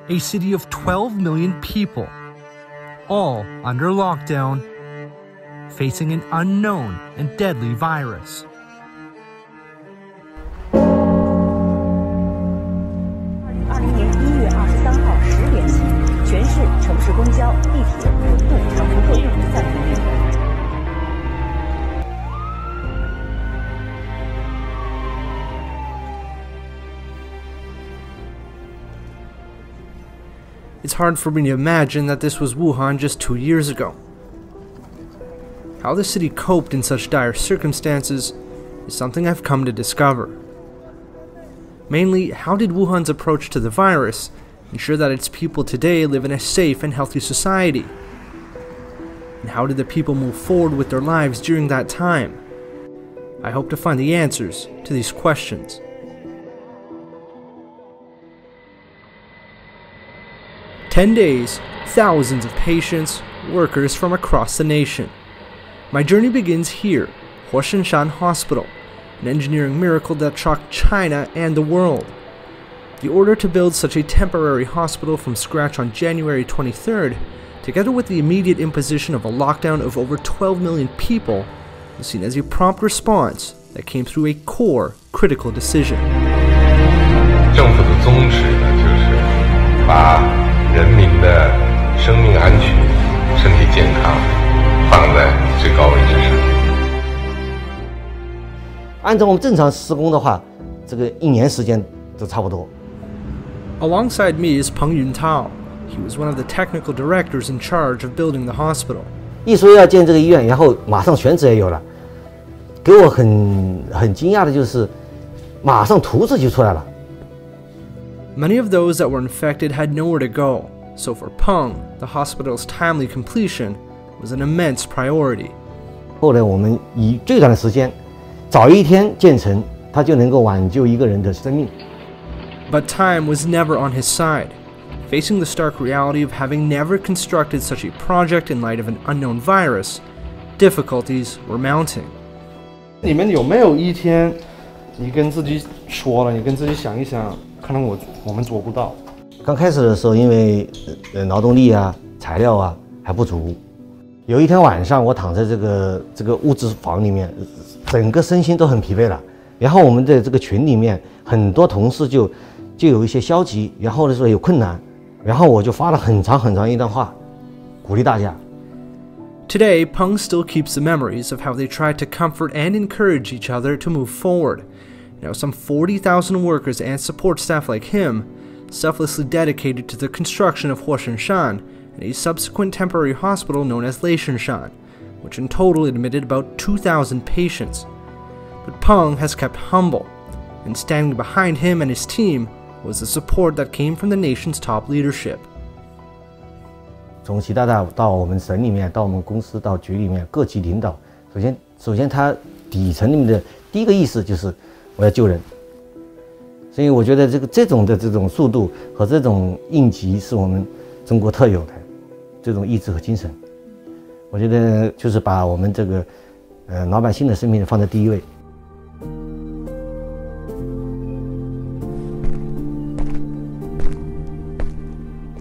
a city of 12 million people, all under lockdown, facing an unknown and deadly virus. 2020年1月23号10点起，全市城市公交、地铁、轮渡等不客运暂停运营。 It's hard for me to imagine that this was Wuhan just 2 years ago. How the city coped in such dire circumstances is something I've come to discover. Mainly, how did Wuhan's approach to the virus ensure that its people today live in a safe and healthy society? And how did the people move forward with their lives during that time? I hope to find the answers to these questions. "10 days, thousands of patients, workers from across the nation. My journey begins here, Huashinshan Hospital, an engineering miracle that shocked China and the world. The order to build such a temporary hospital from scratch on January 23rd, together with the immediate imposition of a lockdown of over 12 million people, was seen as a prompt response that came through a core, critical decision. 政府的宗旨呢，就是把 人民的生命安全、身体健康放在最高位置上。按照我们正常施工的话，这个1年时间都差不多。Alongside me is Peng Yuntao. He was one of the technical directors in charge of building the hospital. 一说要建这个医院，然后马上选址也有了。给我很惊讶的就是，马上图纸就出来了。 Many of those that were infected had nowhere to go, so for Peng, the hospital's timely completion was an immense priority. 后来我们以最短的时间，早一天建成，它就能够挽救一个人的生命。 But time was never on his side. Facing the stark reality of having never constructed such a project in light of an unknown virus, difficulties were mounting. 你们有没有一天，你跟自己说了，你跟自己想一想？ 可能我们做不到。刚开始的时候，因为劳动力啊、材料啊还不足。有一天晚上，我躺在这个物资房里面，整个身心都很疲惫了。然后我们的这个群里面很多同事就有一些消极，然后的时候有困难，然后我就发了很长一段话，鼓励大家。 Today, Peng still keeps the memories of how they tried to comfort and encourage each other to move forward. Now, some 40,000 workers and support staff like him, selflessly dedicated to the construction of Huashinshan and a subsequent temporary hospital known as Leishanshan, which in total admitted about 2,000 patients. But Peng has kept humble, and standing behind him and his team was the support that came from the nation's top leadership. 从习大大到我们省里面，到我们公司，到局里面各级领导，首先他底层里面的第一个意识就是 我要救人，所以我觉得这种速度和这种应急是我们中国特有的这种意志和精神。我觉得就是把我们这个老百姓的生命放在第一位。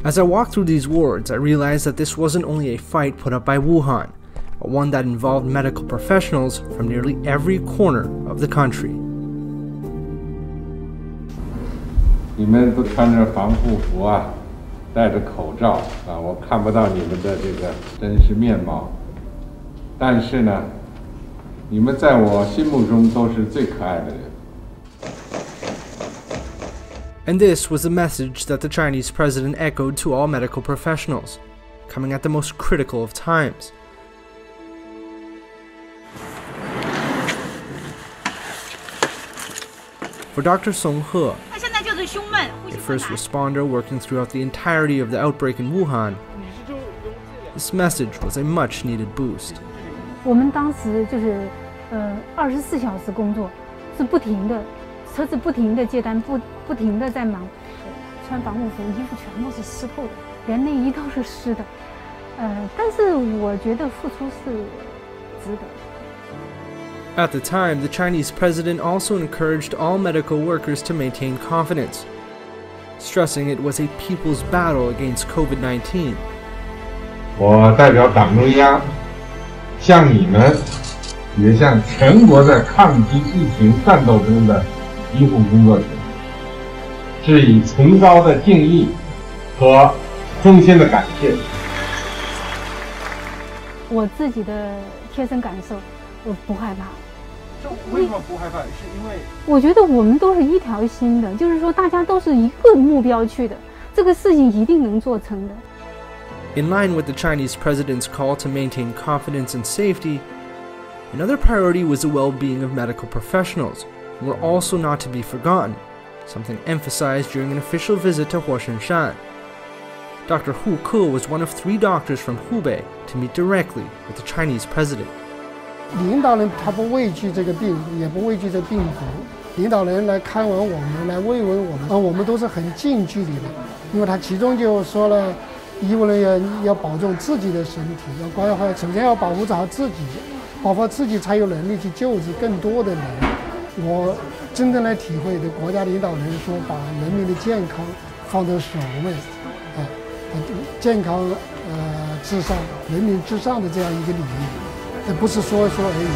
As I walk through these wards, I realized that this wasn't only a fight put up by Wuhan, but one that involved medical professionals from nearly every corner of the country. 你们都穿着防护服啊，戴着口罩啊，我看不到你们的这个真实面貌。但是呢，你们在我心目中都是最可爱的人。 And this was the message that the Chinese president echoed to all medical professionals, coming at the most critical of times. For Dr. Song He, a first responder working throughout the entirety of the outbreak in Wuhan, this message was a much-needed boost. 我们当时就是24小时工作，是不停的。 车子不停地接单，不停地在忙，穿防护服，衣服全部是湿透的，连内衣都是湿的。但是我觉得付出是值得的。 At the time, the Chinese president also encouraged all medical workers to maintain confidence. stressing it was a people's battle against COVID-19. 我代表党中央，向你们，也向全国在抗击疫情战斗中的医护工作者，致以崇高的敬意和衷心的感谢。我自己的贴身感受，我不害怕。为什么不害怕？是因为我觉得我们都是一条心的，就是说大家都是一个目标去的，这个事情一定能做成的。In line with the Chinese president's call to maintain confidence and safety, another priority was the well-being of medical professionals, who were also not to be forgotten, something emphasized during an official visit to Huashanshan. Dr. Hu Ke was one of 3 doctors from Hubei to meet directly with the Chinese president. 领导人他不畏惧这个病，也不畏惧这病毒。领导人来看望我们，来慰问我们，我们都是很近距离的。因为他其中就说了，医务人员要保重自己的身体，要关怀，首先要保护好自己，保护自己才有能力去救治更多的人。我真正来体会的，国家领导人说把人民的健康放在首位，健康至上，人民至上的这样一个理念，不是说说而已。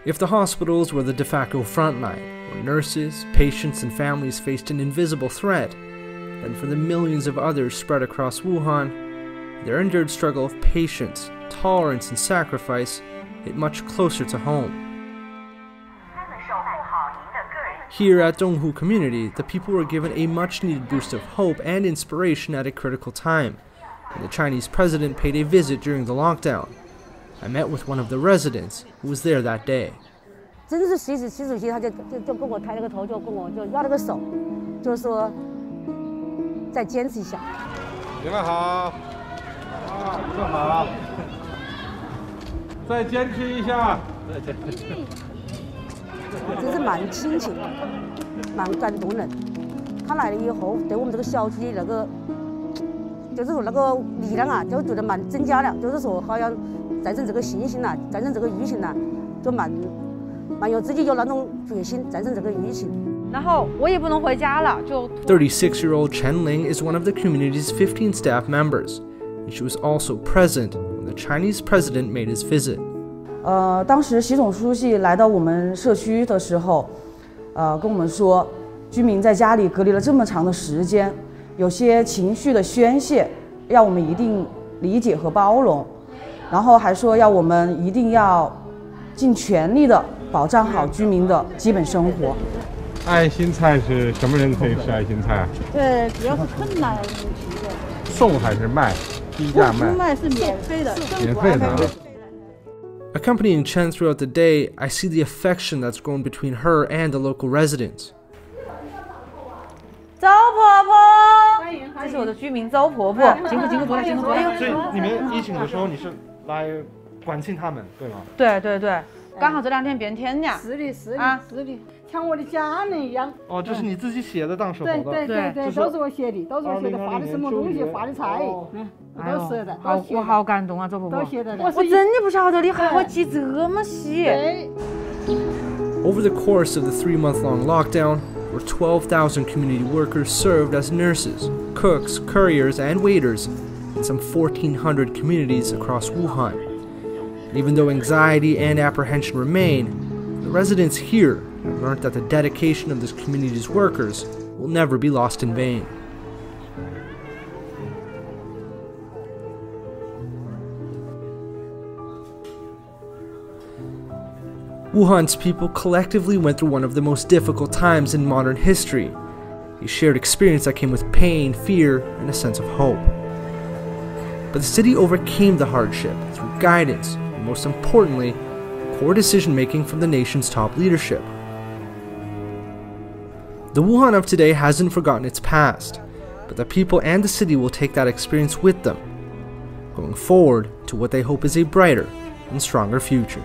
If the hospitals were the de facto frontline, where nurses, patients, and families faced an invisible threat, then for the millions of others spread across Wuhan, their endured struggle of patience, tolerance, and sacrifice hit much closer to home. Here at Donghu Community, the people were given a much-needed boost of hope and inspiration at a critical time, and the Chinese president paid a visit during the lockdown. I met with one of the residents who was there that day. 真是习主席他就跟我抬了个头，就跟我就要了个手，就是说再坚持一下。你们好，你们好，再坚持一下。真是蛮亲情，蛮感动人。他来了以后，对我们这个小区那个，就是说那个力量啊，就觉得蛮增加了。就是说，好像战胜这个信心呐，战胜这个疫情呐，就蛮有自己有那种决心战胜这个疫情。然后我也不能回家了，就。36-year-old Chen Ling is one of the community's 15 staff members, and she was also present when the Chinese president made his visit. 当时习总书记来到我们社区的时候，跟我们说，居民在家里隔离了这么长的时间，有些情绪的宣泄，要我们一定理解和包容，然后还说要我们一定要尽全力的保障好居民的基本生活。爱心菜是什么人可以吃爱心菜啊？对，主要是困难人群的。送还是卖？低价卖？卖是免费的。免费的啊。Accompanying Chen throughout the day, I see the affection that's grown between her and the local residents. 周婆婆，这是我的居民周婆婆。经过多来，经过多来。所以你们疫情的时候，你是来关心他们，对吗？对对对，刚好这2天变天了。是的，是的，是的，像我的家人一样。哦，这是你自己写的当时候的。对，都是我写的，都是我写的，发的什么东西，发的菜，都是的。我好感动啊，周婆婆。都写的。我真的不晓得你还会记这么细。Over the course of the 3-month-long lockdown, over 12,000 community workers served as nurses, cooks, couriers, and waiters in some 1,400 communities across Wuhan. And even though anxiety and apprehension remain, the residents here have learned that the dedication of this community's workers will never be lost in vain. Wuhan's people collectively went through one of the most difficult times in modern history, a shared experience that came with pain, fear, and a sense of hope. But the city overcame the hardship through guidance, and most importantly, core decision-making from the nation's top leadership. The Wuhan of today hasn't forgotten its past, but the people and the city will take that experience with them, going forward to what they hope is a brighter and stronger future.